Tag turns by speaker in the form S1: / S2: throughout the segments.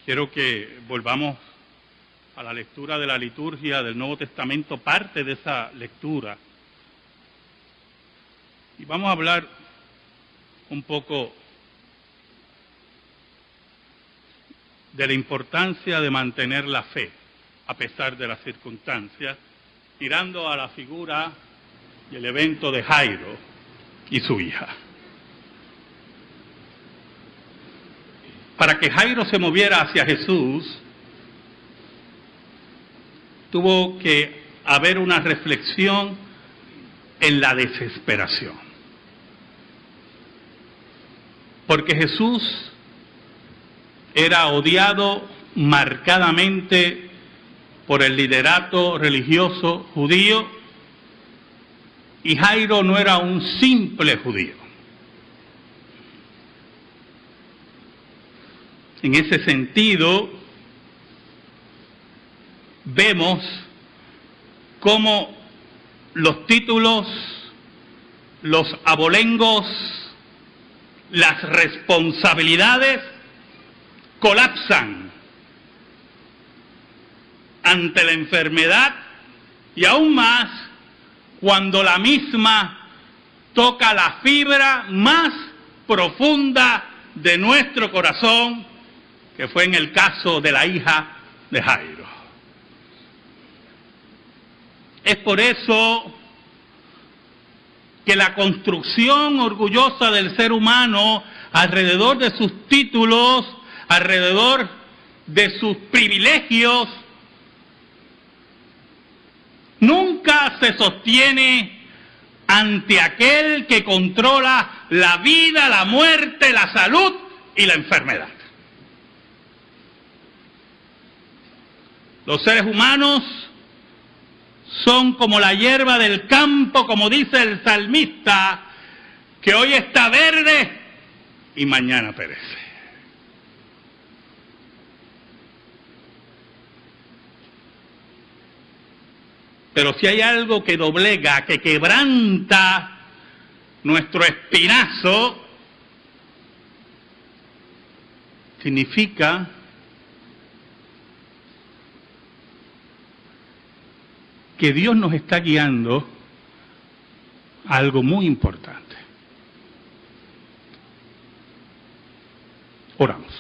S1: Quiero que volvamos a la lectura de la liturgia del Nuevo Testamento, parte de esa lectura. Y vamos a hablar un poco de la importancia de mantener la fe a pesar de las circunstancias, mirando a la figura y el evento de Jairo y su hija. Para que Jairo se moviera hacia Jesús, tuvo que haber una reflexión en la desesperación. Porque Jesús era odiado marcadamente por el liderato religioso judío y Jairo no era un simple judío. En ese sentido, vemos cómo los títulos, los abolengos, las responsabilidades colapsan ante la enfermedad y aún más cuando la misma toca la fibra más profunda de nuestro corazón, que fue en el caso de la hija de Jairo. Es por eso que la construcción orgullosa del ser humano alrededor de sus títulos, alrededor de sus privilegios, nunca se sostiene ante aquel que controla la vida, la muerte, la salud y la enfermedad. Los seres humanos son como la hierba del campo, como dice el salmista, que hoy está verde y mañana perece. Pero si hay algo que doblega, que quebranta nuestro espinazo, significa que Dios nos está guiando a algo muy importante. Oramos.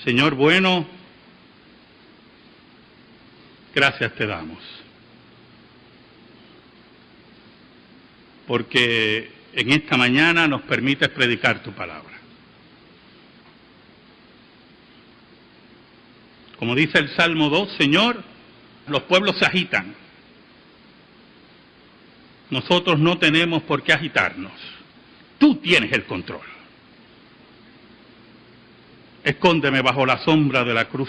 S1: Señor bueno, gracias te damos, porque en esta mañana nos permites predicar tu palabra. Como dice el Salmo 2, Señor, los pueblos se agitan. Nosotros no tenemos por qué agitarnos. Tú tienes el control. Escóndeme bajo la sombra de la cruz.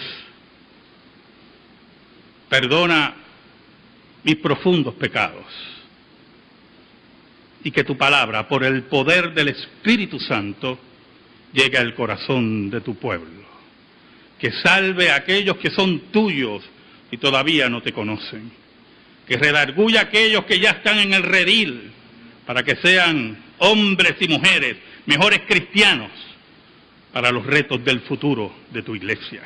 S1: Perdona mis profundos pecados. Y que tu palabra, por el poder del Espíritu Santo, llegue al corazón de tu pueblo. Que salve a aquellos que son tuyos y todavía no te conocen. Que redarguya a aquellos que ya están en el redil, para que sean hombres y mujeres, mejores cristianos, para los retos del futuro de tu iglesia.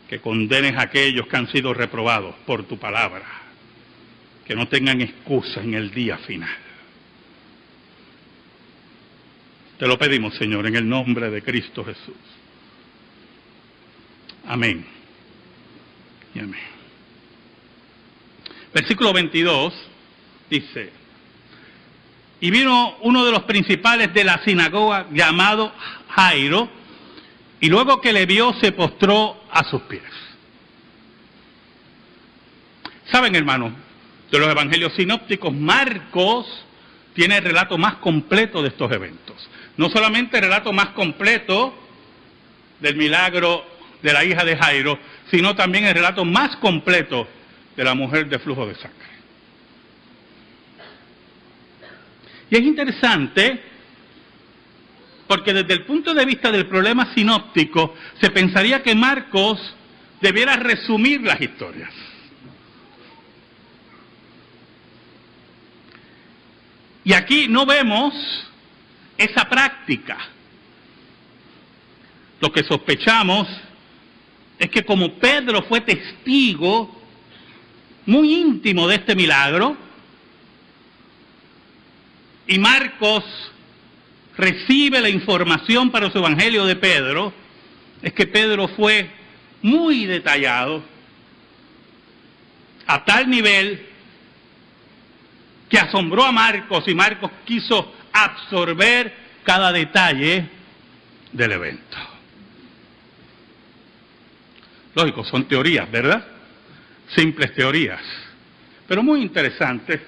S1: Que condenes a aquellos que han sido reprobados por tu palabra. Que no tengan excusa en el día final. Te lo pedimos, Señor, en el nombre de Cristo Jesús. Amén y amén. Versículo 22 dice: y vino uno de los principales de la sinagoga llamado Jairo, y luego que le vio se postró a sus pies. Saben, hermanos, de los evangelios sinópticos, Marcos tiene el relato más completo de estos eventos. No solamente el relato más completo del milagro de la hija de Jairo, sino también el relato más completo de la mujer de flujo de sangre. Y es interesante porque desde el punto de vista del problema sinóptico se pensaría que Marcos debiera resumir las historias. Y aquí no vemos esa práctica. Lo que sospechamos es que como Pedro fue testigo muy íntimo de este milagro, y Marcos recibe la información para su evangelio de Pedro, es que Pedro fue muy detallado, a tal nivel que asombró a Marcos, y Marcos quiso absorber cada detalle del evento. Lógico, son teorías, ¿verdad? Simples teorías, pero muy interesantes.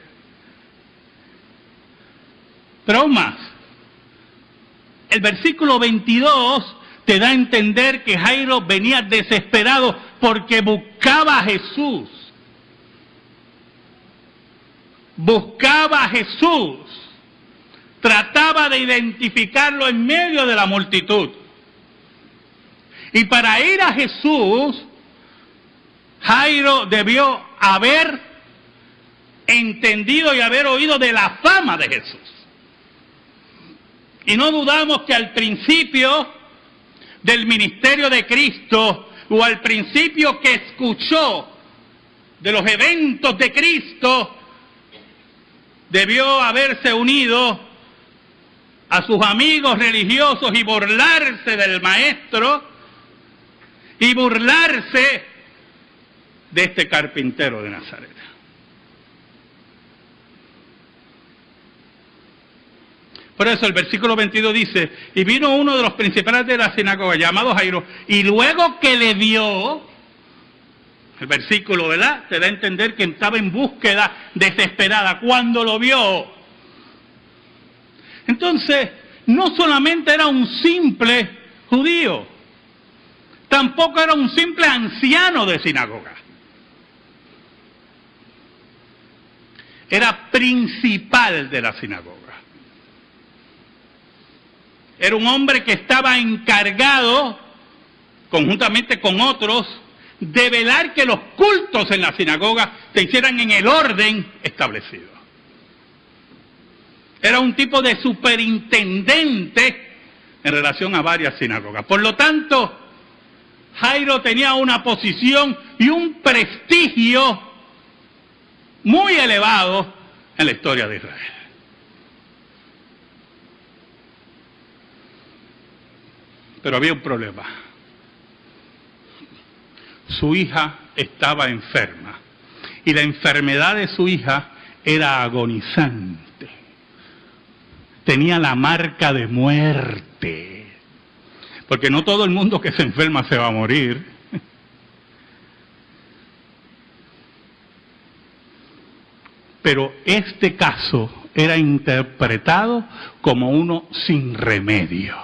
S1: Pero aún más, el versículo 22 te da a entender que Jairo venía desesperado porque buscaba a Jesús. Buscaba a Jesús. Trataba de identificarlo en medio de la multitud. Y para ir a Jesús, Jairo debió haber entendido y haber oído de la fama de Jesús. Y no dudamos que al principio del ministerio de Cristo, o al principio que escuchó de los eventos de Cristo, debió haberse unido a sus amigos religiosos y burlarse del maestro y burlarse de este carpintero de Nazaret. Por eso el versículo 22 dice, y vino uno de los principales de la sinagoga, llamado Jairo, y luego que le vio, el versículo, ¿verdad?, te da a entender que estaba en búsqueda desesperada, cuando lo vio. Entonces, no solamente era un simple judío, tampoco era un simple anciano de sinagoga. Era principal de la sinagoga. Era un hombre que estaba encargado, conjuntamente con otros, de velar que los cultos en la sinagoga se hicieran en el orden establecido. Era un tipo de superintendente en relación a varias sinagogas. Por lo tanto, Jairo tenía una posición y un prestigio muy elevado en la historia de Israel. Pero había un problema. Su hija estaba enferma y la enfermedad de su hija era agonizante. Tenía la marca de muerte. Porque no todo el mundo que se enferma se va a morir. Pero este caso era interpretado como uno sin remedio.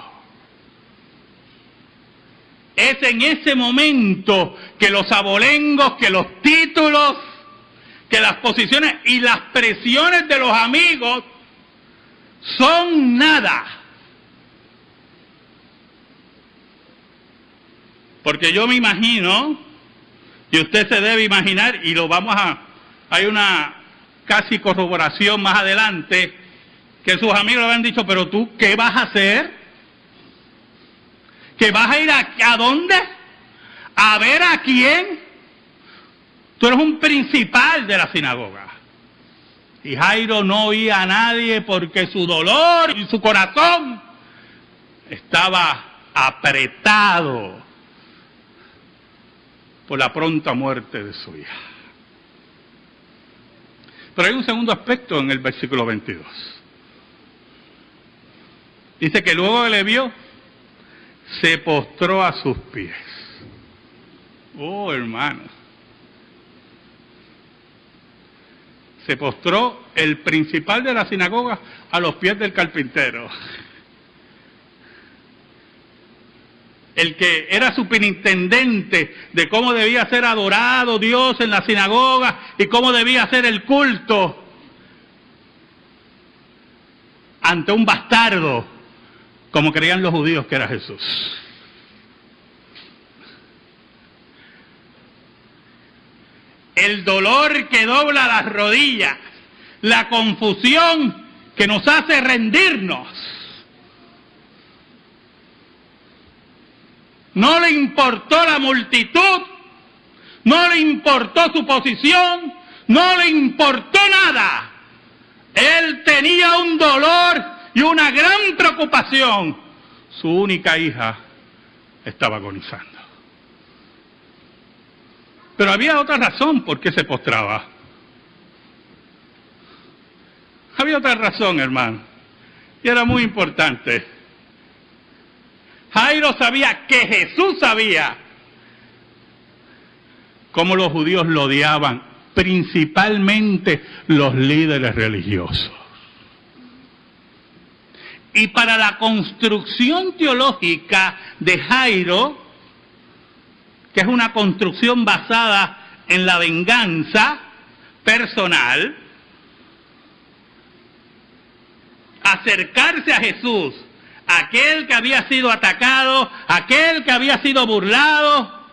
S1: Es en ese momento que los abolengos, que los títulos, que las posiciones y las presiones de los amigos son nada. Porque yo me imagino, y usted se debe imaginar, y hay una casi corroboración más adelante, que sus amigos le habían dicho, pero tú, ¿qué vas a hacer? ¿Que vas a ir a dónde? ¿A ver a quién? Tú eres un principal de la sinagoga. Y Jairo no oía a nadie porque su dolor y su corazón estaba apretado por la pronta muerte de su hija. Pero hay un segundo aspecto en el versículo 22. Dice que luego que le vio, se postró a sus pies. Oh, hermano. Se postró el principal de la sinagoga a los pies del carpintero. El que era superintendente de cómo debía ser adorado Dios en la sinagoga y cómo debía ser el culto ante un bastardo, como creían los judíos que era Jesús. El dolor que dobla las rodillas, la confusión que nos hace rendirnos. No le importó la multitud, no le importó su posición, no le importó nada. Él tenía un dolor y una gran preocupación. Su única hija estaba agonizando. Pero había otra razón por qué se postraba. Había otra razón, hermano, y era muy importante. Jairo sabía que Jesús sabía cómo los judíos lo odiaban, principalmente los líderes religiosos. Y para la construcción teológica de Jairo, que es una construcción basada en la venganza personal, acercarse a Jesús, aquel que había sido atacado, aquel que había sido burlado,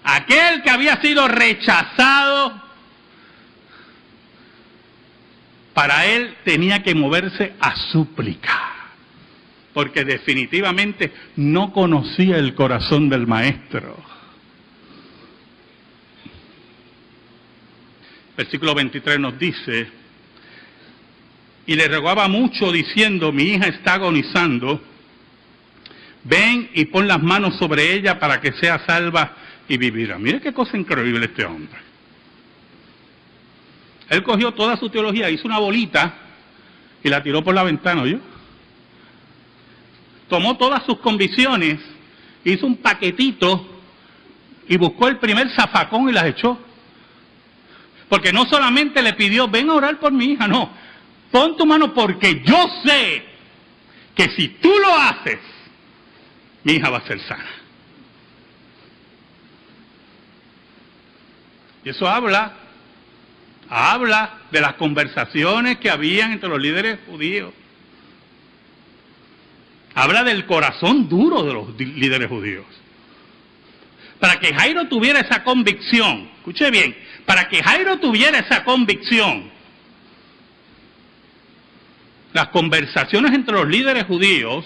S1: aquel que había sido rechazado, para él tenía que moverse a súplica, porque definitivamente no conocía el corazón del Maestro. Versículo 23 nos dice: y le rogaba mucho diciendo, mi hija está agonizando, ven y pon las manos sobre ella para que sea salva y vivirá. Mire qué cosa increíble este hombre. Él cogió toda su teología, hizo una bolita y la tiró por la ventana, ¿oyó? Tomó todas sus convicciones, hizo un paquetito y buscó el primer zafacón y las echó. Porque no solamente le pidió, ven a orar por mi hija, no. Pon tu mano porque yo sé que si tú lo haces, mi hija va a ser sana. Y eso habla de las conversaciones que habían entre los líderes judíos. Habla del corazón duro de los líderes judíos. Para que Jairo tuviera esa convicción, escuche bien, para que Jairo tuviera esa convicción, las conversaciones entre los líderes judíos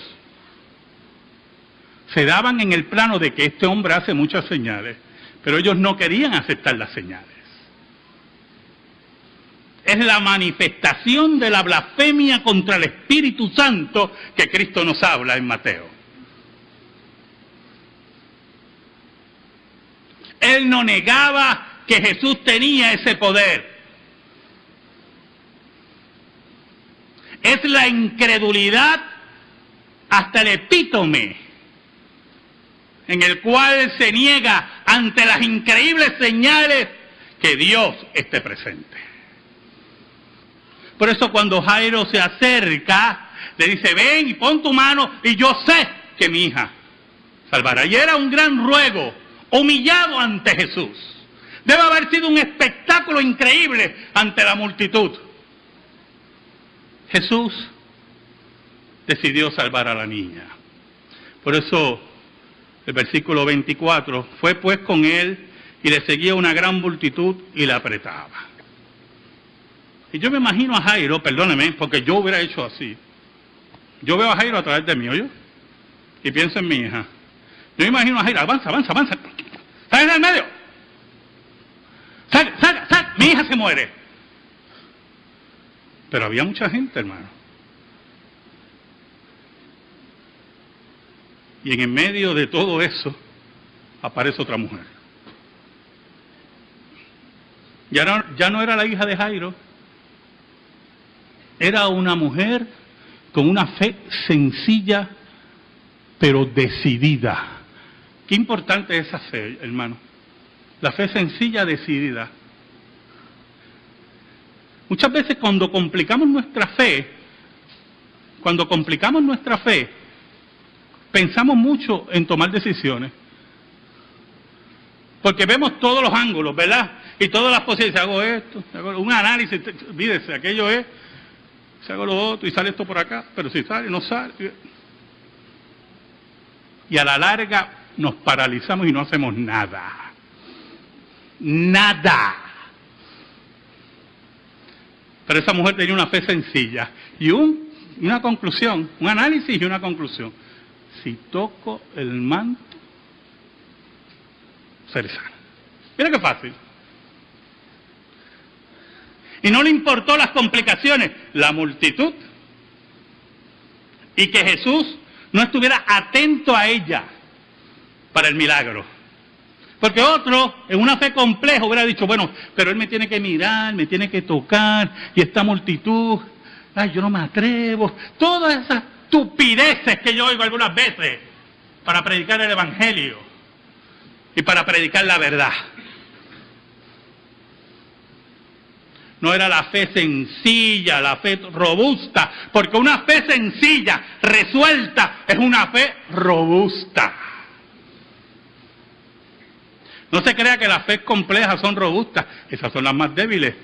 S1: se daban en el plano de que este hombre hace muchas señales, pero ellos no querían aceptar las señales. Es la manifestación de la blasfemia contra el Espíritu Santo que Cristo nos habla en Mateo. Él no negaba que Jesús tenía ese poder. Es la incredulidad hasta el epítome en el cual se niega ante las increíbles señales que Dios esté presente. Por eso cuando Jairo se acerca, le dice, ven y pon tu mano y yo sé que mi hija salvará. Y era un gran ruego, humillado ante Jesús. Debe haber sido un espectáculo increíble ante la multitud. Jesús decidió salvar a la niña. Por eso el versículo 24, fue pues con él y le seguía una gran multitud y la apretaba. Y yo me imagino a Jairo, perdóneme, porque yo hubiera hecho así. Yo veo a Jairo a través de mí, ¿oye? Y pienso en mi hija. Yo me imagino a Jairo, avanza, avanza, avanza. ¡Sal en el medio! ¡Sal, sal, sal! Mi hija se muere. Pero había mucha gente, hermano. Y en medio de todo eso, aparece otra mujer. Ya no era la hija de Jairo. Era una mujer con una fe sencilla, pero decidida. Qué importante es esa fe, hermano. La fe sencilla, decidida. Muchas veces cuando complicamos nuestra fe, pensamos mucho en tomar decisiones. Porque vemos todos los ángulos, ¿verdad? Y todas las posibilidades. Hago esto, hago un análisis, olvídese, aquello es, si hago lo otro y sale esto por acá, pero si sale, no sale. Y a la larga nos paralizamos y no hacemos nada. Nada. Pero esa mujer tenía una fe sencilla y una conclusión, un análisis y una conclusión. Si toco el manto, ser sana. Mira qué fácil. Y no le importó las complicaciones, la multitud. Y que Jesús no estuviera atento a ella para el milagro. Porque otro, en una fe compleja, hubiera dicho, bueno, pero él me tiene que mirar, me tiene que tocar, y esta multitud, ay, yo no me atrevo. Todas esas estupideces que yo oigo algunas veces para predicar el Evangelio y para predicar la verdad. No era la fe sencilla, la fe robusta, porque una fe sencilla, resuelta, es una fe robusta. No se crea que las fe complejas son robustas, esas son las más débiles.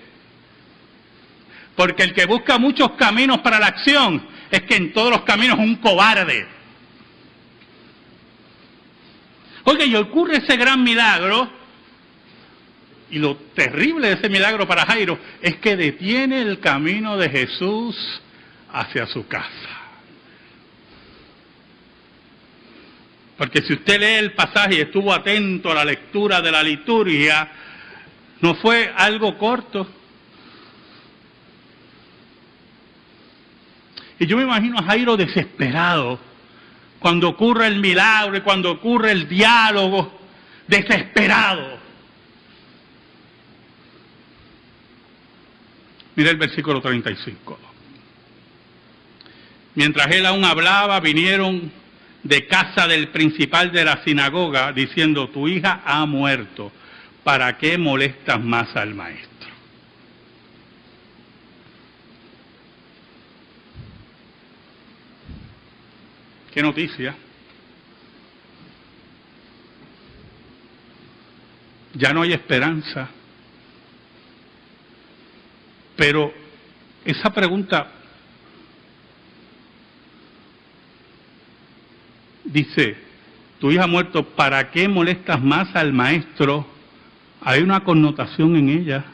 S1: Porque el que busca muchos caminos para la acción, es que en todos los caminos es un cobarde. Oiga, y ocurre ese gran milagro. Y lo terrible de ese milagro para Jairo es que detiene el camino de Jesús hacia su casa. Porque si usted lee el pasaje y estuvo atento a la lectura de la liturgia, no fue algo corto. Y yo me imagino a Jairo desesperado cuando ocurre el milagro y cuando ocurre el diálogo, desesperado. Mira el versículo 35. Mientras él aún hablaba, vinieron de casa del principal de la sinagoga, diciendo, tu hija ha muerto, ¿para qué molestas más al maestro? ¿Qué noticia? Ya no hay esperanza. Pero esa pregunta dice, tu hija ha muerto, ¿para qué molestas más al maestro? Hay una connotación en ella.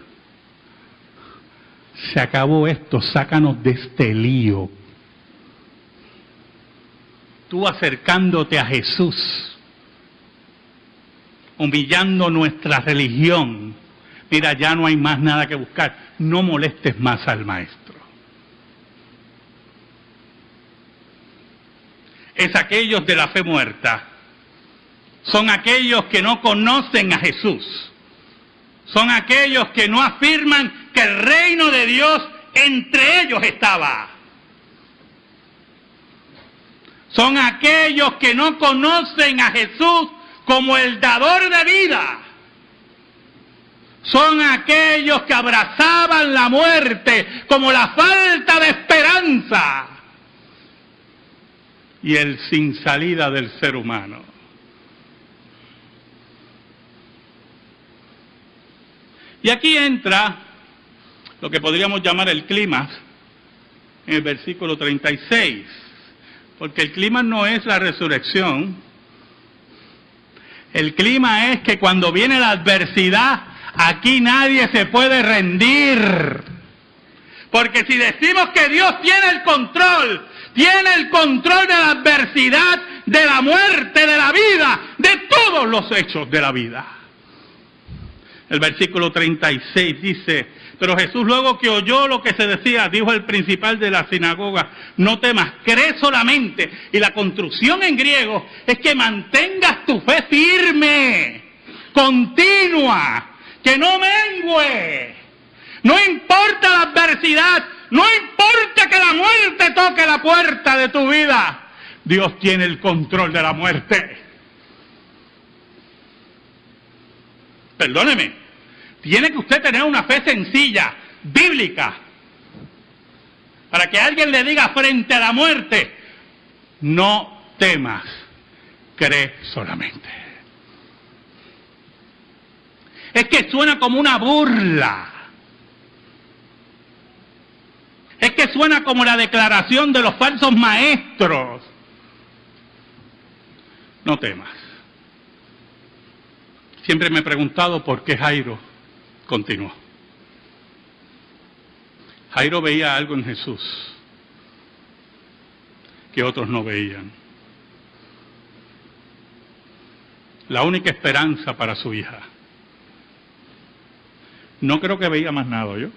S1: Se acabó esto, sácanos de este lío. Tú acercándote a Jesús, humillando nuestra religión. Mira, ya no hay más nada que buscar. No molestes más al maestro. Es aquellos de la fe muerta. Son aquellos que no conocen a Jesús. Son aquellos que no afirman que el reino de Dios entre ellos estaba. Son aquellos que no conocen a Jesús como el dador de vida. Son aquellos que abrazaban la muerte como la falta de esperanza y el sin salida del ser humano. Y aquí entra lo que podríamos llamar el clímax en el versículo 36, porque el clímax no es la resurrección. El clímax es que cuando viene la adversidad, aquí nadie se puede rendir. Porque si decimos que Dios tiene el control de la adversidad, de la muerte, de la vida, de todos los hechos de la vida. El versículo 36 dice, pero Jesús luego que oyó lo que se decía, dijo el principal de la sinagoga, no temas, cree solamente. Y la construcción en griego es que mantengas tu fe firme, continua, que no mengue. No importa la adversidad, no importa que la muerte toque la puerta de tu vida, Dios tiene el control de la muerte. Perdóneme, tiene que usted tener una fe sencilla, bíblica, para que alguien le diga frente a la muerte, no temas, cree solamente. Es que suena como una burla. Es que suena como la declaración de los falsos maestros. No temas. Siempre me he preguntado por qué Jairo continuó. Jairo veía algo en Jesús que otros no veían. la única esperanza para su hija. No creo que veía más nada, yo.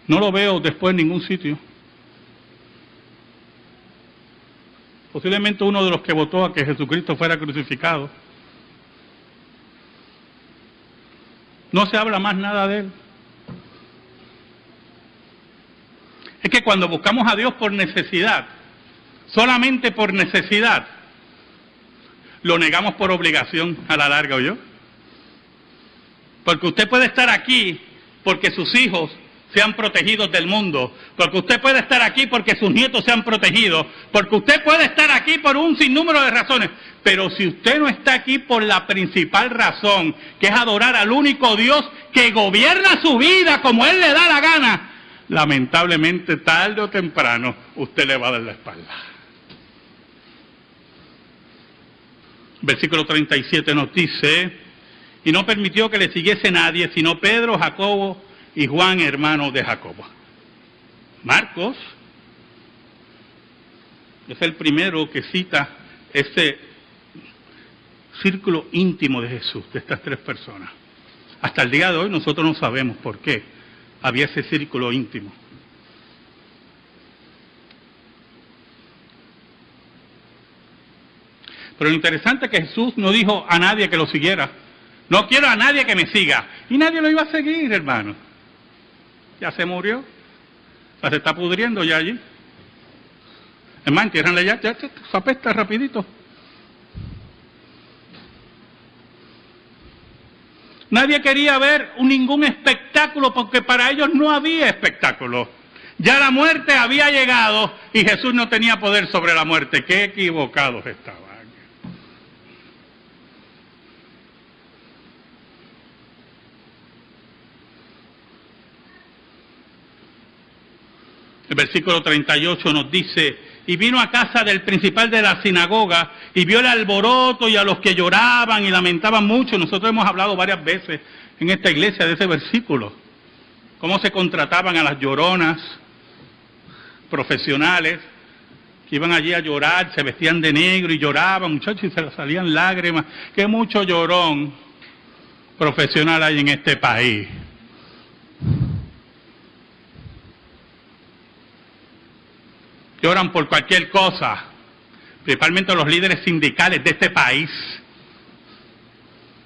S1: No lo veo después en ningún sitio. Posiblemente uno de los que votó a que Jesucristo fuera crucificado. No se habla más nada de él. Es que cuando buscamos a Dios por necesidad, solamente por necesidad, lo negamos por obligación a la larga, ¿oyó? Porque usted puede estar aquí porque sus hijos sean protegidos del mundo, porque usted puede estar aquí porque sus nietos sean protegidos, porque usted puede estar aquí por un sinnúmero de razones, pero si usted no está aquí por la principal razón, que es adorar al único Dios que gobierna su vida como Él le da la gana, lamentablemente tarde o temprano usted le va a dar la espalda. Versículo 37 nos dice: y no permitió que le siguiese nadie, sino Pedro, Jacobo y Juan, hermano de Jacobo. Marcos es el primero que cita este círculo íntimo de Jesús, de estas tres personas. Hasta el día de hoy nosotros no sabemos por qué había ese círculo íntimo. Pero lo interesante es que Jesús no dijo a nadie que lo siguiera. No quiero a nadie que me siga. Y nadie lo iba a seguir, hermano. Ya se murió. O sea, se está pudriendo ya allí. Es más, entiérranle ya se apesta rapidito. Nadie quería ver ningún espectáculo porque para ellos no había espectáculo. Ya la muerte había llegado y Jesús no tenía poder sobre la muerte. Qué equivocados estaban. El versículo 38 nos dice: y vino a casa del principal de la sinagoga y vio el alboroto y a los que lloraban y lamentaban mucho. Nosotros hemos hablado varias veces en esta iglesia de ese versículo. Cómo se contrataban a las lloronas profesionales que iban allí a llorar, se vestían de negro y lloraban, muchachos, y se les salían lágrimas. Qué mucho llorón profesional hay en este país. Lloran por cualquier cosa, principalmente los líderes sindicales de este país,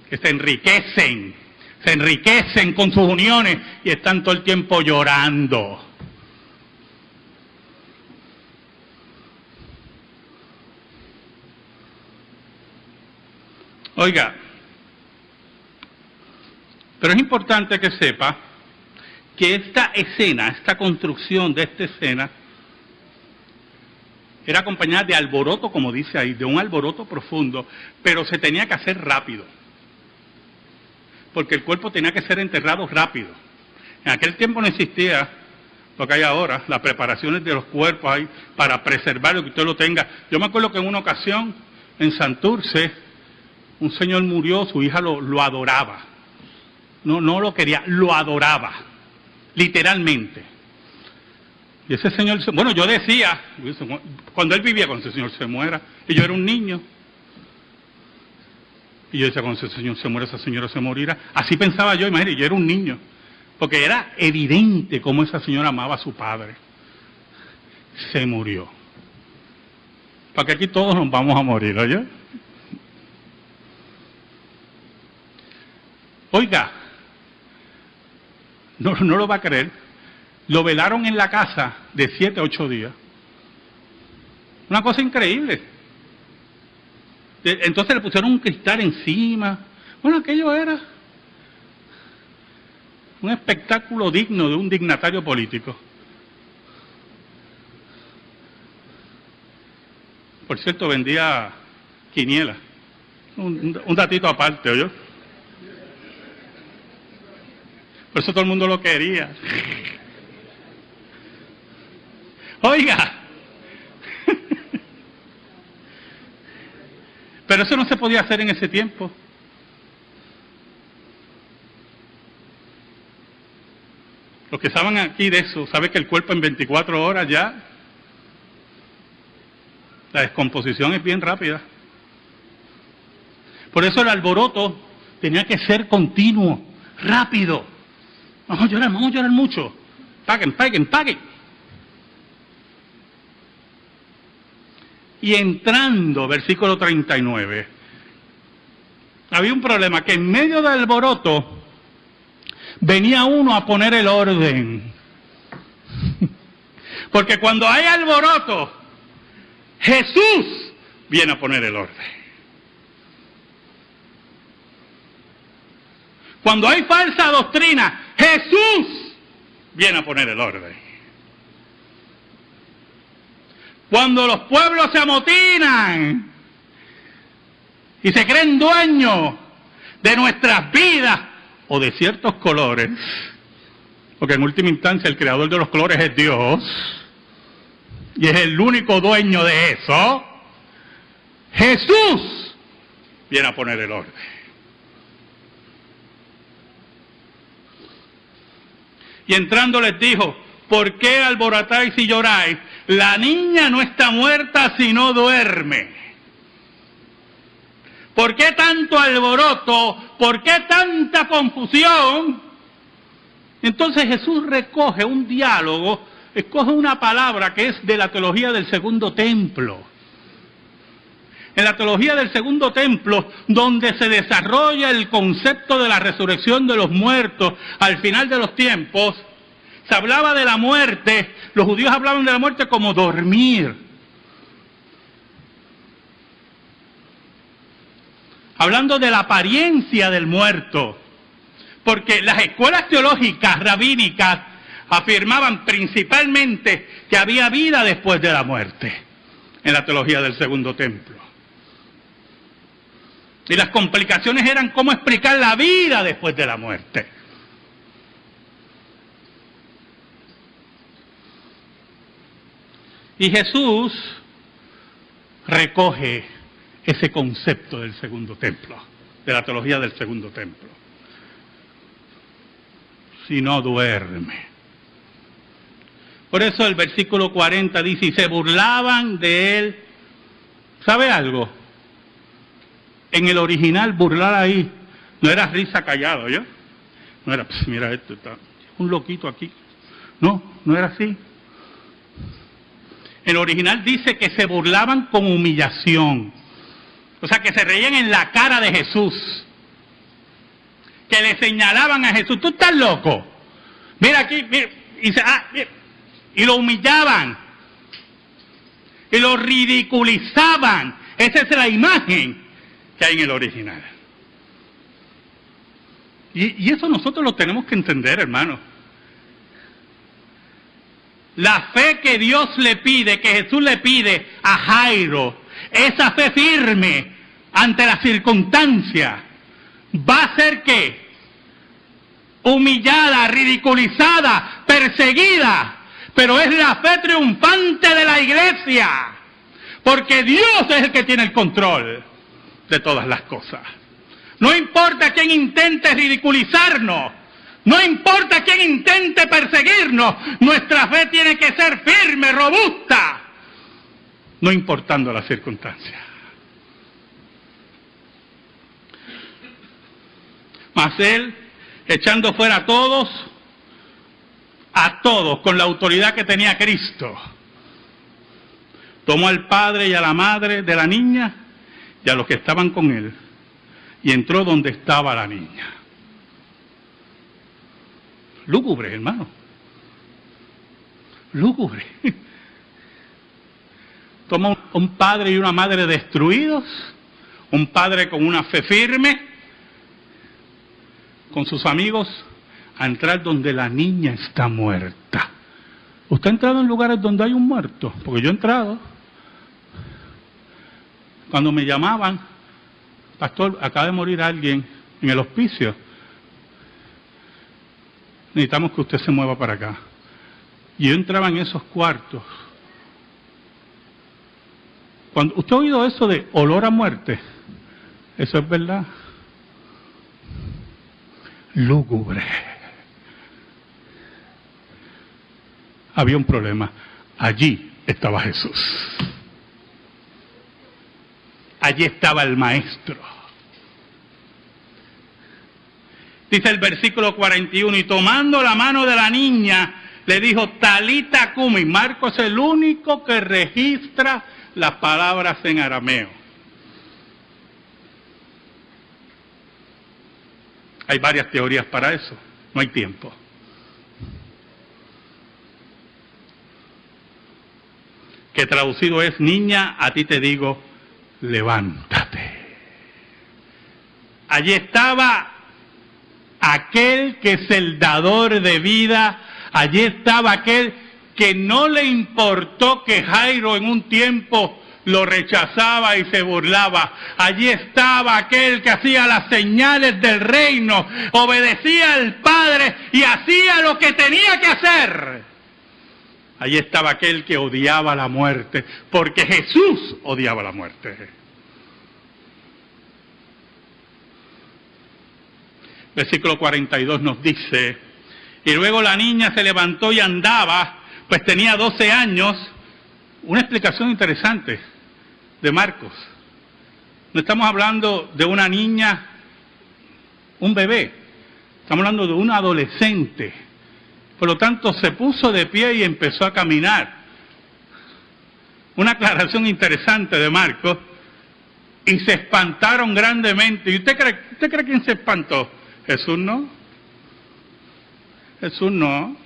S1: que se enriquecen con sus uniones y están todo el tiempo llorando. Oiga, pero es importante que sepa que esta escena, esta construcción de esta escena, era acompañada de alboroto, como dice ahí, de un alboroto profundo, pero se tenía que hacer rápido, porque el cuerpo tenía que ser enterrado rápido. En aquel tiempo no existía lo que hay ahora, las preparaciones de los cuerpos ahí para preservarlo, que usted lo tenga. Yo me acuerdo que en una ocasión en Santurce, un señor murió, su hija lo adoraba. No lo quería, lo adoraba, literalmente. Y ese señor, bueno, yo decía, cuando él vivía, cuando ese señor se muera, y yo era un niño, y yo decía, cuando ese señor se muera, esa señora se morirá. Así pensaba yo, imagínate, yo era un niño, porque era evidente cómo esa señora amaba a su padre. Se murió. Porque aquí todos nos vamos a morir, ¿oye? Oiga, no lo va a creer. Lo velaron en la casa de 7 a 8 días. Una cosa increíble. Entonces le pusieron un cristal encima. Bueno, aquello era un espectáculo digno de un dignatario político. Por cierto, vendía quiniela. Un datito aparte, ¿oyó? Por eso todo el mundo lo quería. Oiga, pero eso no se podía hacer en ese tiempo. Los que saben aquí de eso, saben que el cuerpo en 24 horas ya, la descomposición es bien rápida. Por eso el alboroto tenía que ser continuo, rápido. Vamos a llorar mucho. Paguen. Y entrando, versículo 39, había un problema, que en medio del alboroto venía uno a poner el orden. Porque cuando hay alboroto, Jesús viene a poner el orden. Cuando hay falsa doctrina, Jesús viene a poner el orden. Cuando los pueblos se amotinan y se creen dueños de nuestras vidas o de ciertos colores, porque en última instancia el creador de los colores es Dios y es el único dueño de eso, Jesús viene a poner el orden. Y entrando les dijo: ¿por qué alborotáis y lloráis? La niña no está muerta, sino duerme. ¿Por qué tanto alboroto? ¿Por qué tanta confusión? Entonces Jesús recoge un diálogo, escoge una palabra que es de la teología del segundo templo. En la teología del segundo templo, donde se desarrolla el concepto de la resurrección de los muertos al final de los tiempos, se hablaba de la muerte, los judíos hablaban de la muerte como dormir. Hablando de la apariencia del muerto, porque las escuelas teológicas rabínicas afirmaban principalmente que había vida después de la muerte, en la teología del segundo templo. Y las complicaciones eran cómo explicar la vida después de la muerte. Y Jesús recoge ese concepto del segundo templo, de la teología del segundo templo. Si no duerme. Por eso el versículo 40 dice: y se burlaban de él. ¿Sabe algo? En el original, burlar ahí no era risa callado, ¿yo? No era, pues mira esto, está un loquito aquí. No era así. En el original dice que se burlaban con humillación. O sea, que se reían en la cara de Jesús. Que le señalaban a Jesús: tú estás loco. Mira aquí, mira. Y lo humillaban. Y lo ridiculizaban. Esa es la imagen que hay en el original. Y eso nosotros lo tenemos que entender, hermano. La fe que Dios le pide, que Jesús le pide a Jairo, esa fe firme ante la circunstancia, va a ser ¿qué? Humillada, ridiculizada, perseguida, pero es la fe triunfante de la iglesia, porque Dios es el que tiene el control de todas las cosas. No importa quién intente ridiculizarnos, no importa quién intente perseguirnos, nuestra fe tiene que ser firme, robusta, no importando las circunstancias. Mas él, echando fuera a todos, con la autoridad que tenía Cristo, tomó al padre y a la madre de la niña y a los que estaban con él, y entró donde estaba la niña. Lúgubre, hermano. Lúgubre. Toma un padre y una madre destruidos, un padre con una fe firme, con sus amigos, a entrar donde la niña está muerta. ¿Usted ha entrado en lugares donde hay un muerto? Porque yo he entrado. Cuando me llamaban: pastor, acaba de morir alguien en el hospicio, necesitamos que usted se mueva para acá. Y yo entraba en esos cuartos. Cuando ¿usted ha oído eso de olor a muerte? Eso es verdad. Lúgubre. Había un problema. Allí estaba Jesús. Allí estaba el Maestro. Dice el versículo 41, y tomando la mano de la niña, le dijo, Talita cumi. Marcos es el único que registra las palabras en arameo. Hay varias teorías para eso, no hay tiempo. Que traducido es, niña, a ti te digo, levántate. Allí estaba aquel que es el dador de vida, allí estaba aquel que no le importó que Jairo en un tiempo lo rechazaba y se burlaba. Allí estaba aquel que hacía las señales del reino, obedecía al Padre y hacía lo que tenía que hacer. Allí estaba aquel que odiaba la muerte, porque Jesús odiaba la muerte. Versículo 42 nos dice, y luego la niña se levantó y andaba, pues tenía 12 años. Una explicación interesante de Marcos. No estamos hablando de una niña, un bebé, estamos hablando de un adolescente. Por lo tanto, se puso de pie y empezó a caminar. Una aclaración interesante de Marcos. Y se espantaron grandemente. ¿Y usted cree quién se espantó? Jesús no. Jesús no.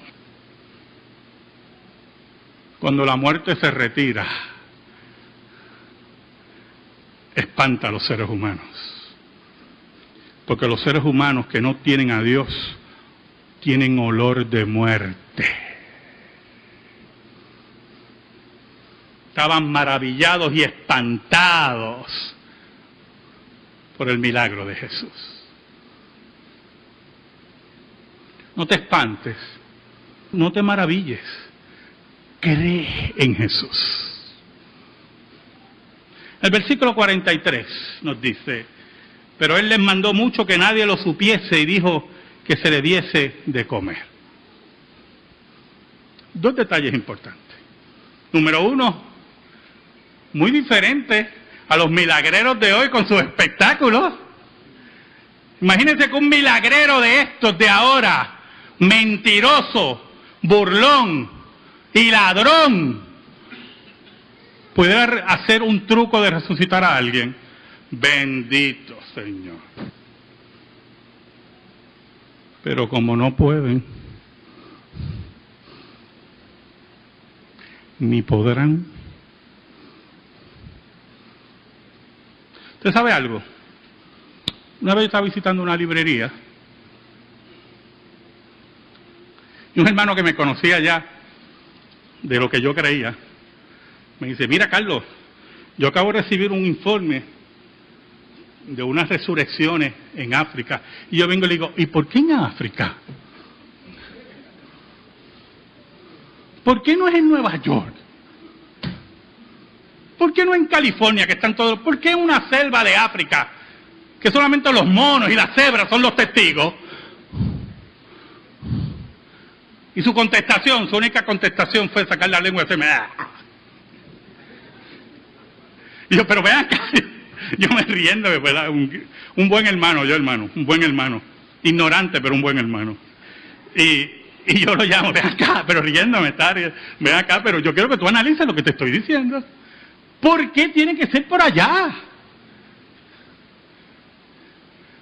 S1: Cuando la muerte se retira, espanta a los seres humanos. Porque los seres humanos que no tienen a Dios tienen olor de muerte. Estaban maravillados y espantados por el milagro de Jesús. No te espantes, no te maravilles, cree en Jesús. El versículo 43 nos dice, pero él les mandó mucho que nadie lo supiese y dijo que se le diese de comer. Dos detalles importantes. Número uno, muy diferente a los milagreros de hoy con sus espectáculos. Imagínense que un milagrero de estos de ahora, mentiroso, burlón y ladrón, pudiera hacer un truco de resucitar a alguien. Bendito Señor. Pero como no pueden, ni podrán. ¿Usted sabe algo? Una vez yo estaba visitando una librería y un hermano que me conocía ya de lo que yo creía, me dice, mira Carlos, yo acabo de recibir un informe de unas resurrecciones en África. Y yo vengo y le digo, ¿y por qué en África? ¿Por qué no es en Nueva York? ¿Por qué no en California, que están todos? ¿Por qué en una selva de África, que solamente los monos y las cebras son los testigos? Y su contestación, su única contestación fue sacar la lengua y hacerme... Y yo, pero vean acá, yo me riendo, ¿verdad? Un buen hermano, un buen hermano. Ignorante, pero un buen hermano. Y yo lo llamo, ven acá, pero riéndome, ven acá, pero yo quiero que tú analices lo que te estoy diciendo. ¿Por qué tiene que ser por allá?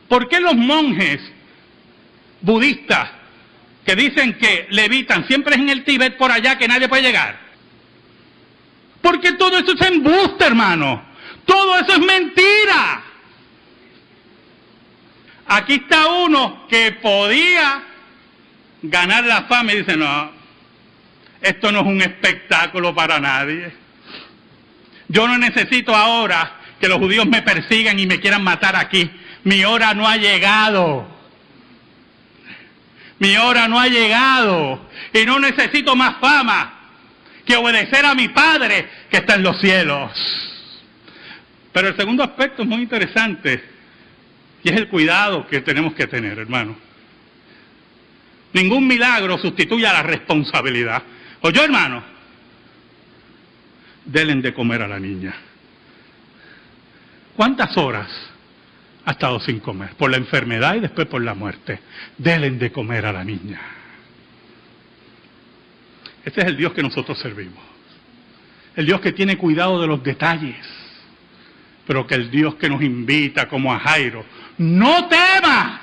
S1: ¿Por qué los monjes budistas que dicen que levitan siempre es en el Tíbet por allá que nadie puede llegar? Porque todo eso es embuste, hermano. Todo eso es mentira. Aquí está uno que podía ganar la fama y dice, no, esto no es un espectáculo para nadie. Yo no necesito ahora que los judíos me persigan y me quieran matar aquí. Mi hora no ha llegado. Mi hora no ha llegado. Y no necesito más fama que obedecer a mi Padre que está en los cielos. Pero el segundo aspecto es muy interesante y es el cuidado que tenemos que tener, hermano. Ningún milagro sustituye a la responsabilidad. ¿Oyó, hermano? Denle de comer a la niña. ¿Cuántas horas ha estado sin comer, por la enfermedad y después por la muerte. Denle de comer a la niña. Este es el Dios que nosotros servimos. El Dios que tiene cuidado de los detalles, pero que el Dios que nos invita como a Jairo: no temas,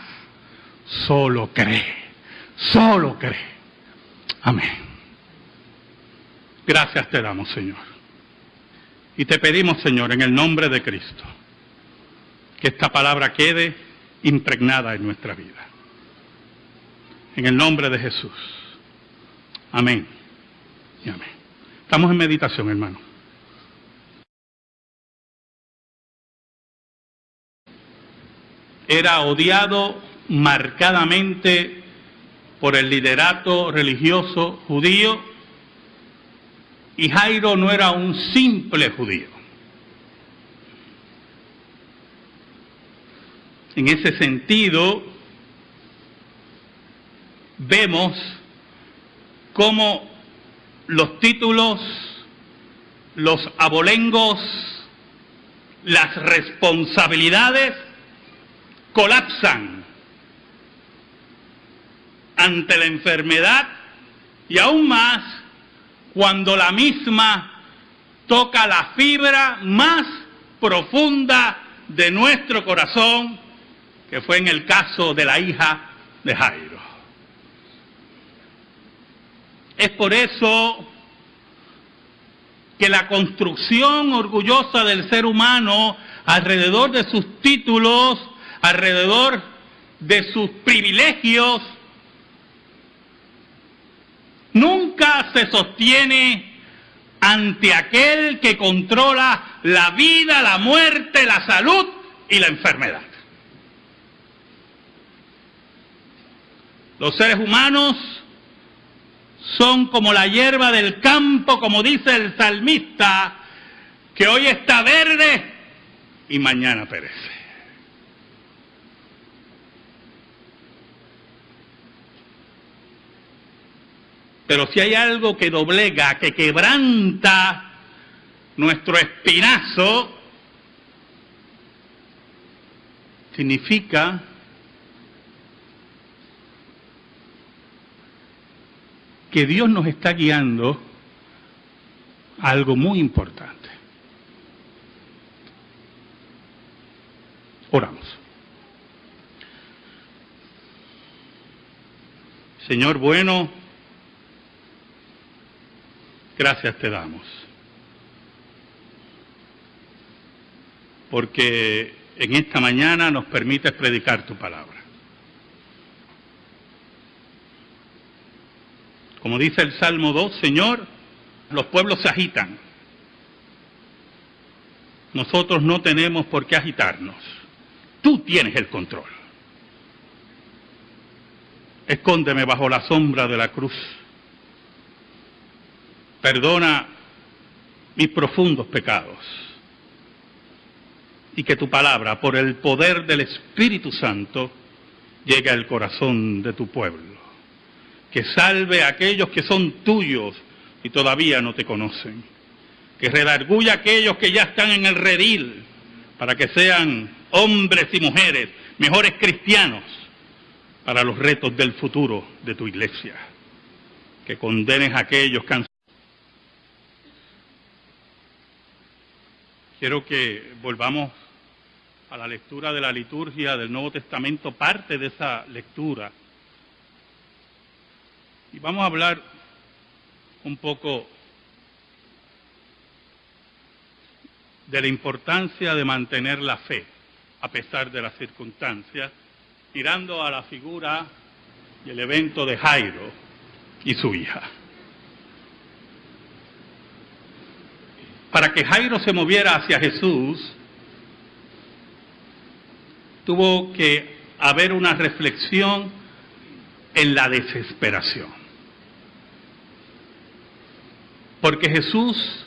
S1: solo cree, solo cree. Amén. Gracias te damos, Señor. Y te pedimos, Señor, en el nombre de Cristo, que esta palabra quede impregnada en nuestra vida. En el nombre de Jesús. Amén y amén. Estamos en meditación, hermano. Era odiado marcadamente por el liderato religioso judío, y Jairo no era un simple judío. En ese sentido, vemos cómo los títulos, los abolengos, las responsabilidades colapsan ante la enfermedad, y aún más cuando la misma toca la fibra más profunda de nuestro corazón, que fue en el caso de la hija de Jairo. Es por eso que la construcción orgullosa del ser humano alrededor de sus títulos, alrededor de sus privilegios, nunca se sostiene ante aquel que controla la vida, la muerte, la salud y la enfermedad. Los seres humanos son como la hierba del campo, como dice el salmista, que hoy está verde y mañana perece. Pero si hay algo que doblega, que quebranta nuestro espinazo, significa que Dios nos está guiando a algo muy importante. Oramos. Señor bueno, gracias te damos, porque en esta mañana nos permites predicar tu palabra. Como dice el Salmo 2, Señor, los pueblos se agitan. Nosotros no tenemos por qué agitarnos. Tú tienes el control. Escóndeme bajo la sombra de la cruz. Perdona mis profundos pecados. Y que tu palabra, por el poder del Espíritu Santo, llegue al corazón de tu pueblo. Que salve a aquellos que son tuyos y todavía no te conocen. Que redarguya a aquellos que ya están en el redil, para que sean hombres y mujeres, mejores cristianos, para los retos del futuro de tu iglesia. Que condenes a aquellos que han... Quiero que volvamos a la lectura de la liturgia del Nuevo Testamento, parte de esa lectura. Y vamos a hablar un poco de la importancia de mantener la fe a pesar de las circunstancias, mirando a la figura y el evento de Jairo y su hija. Para que Jairo se moviera hacia Jesús, tuvo que haber una reflexión en la desesperación. Porque Jesús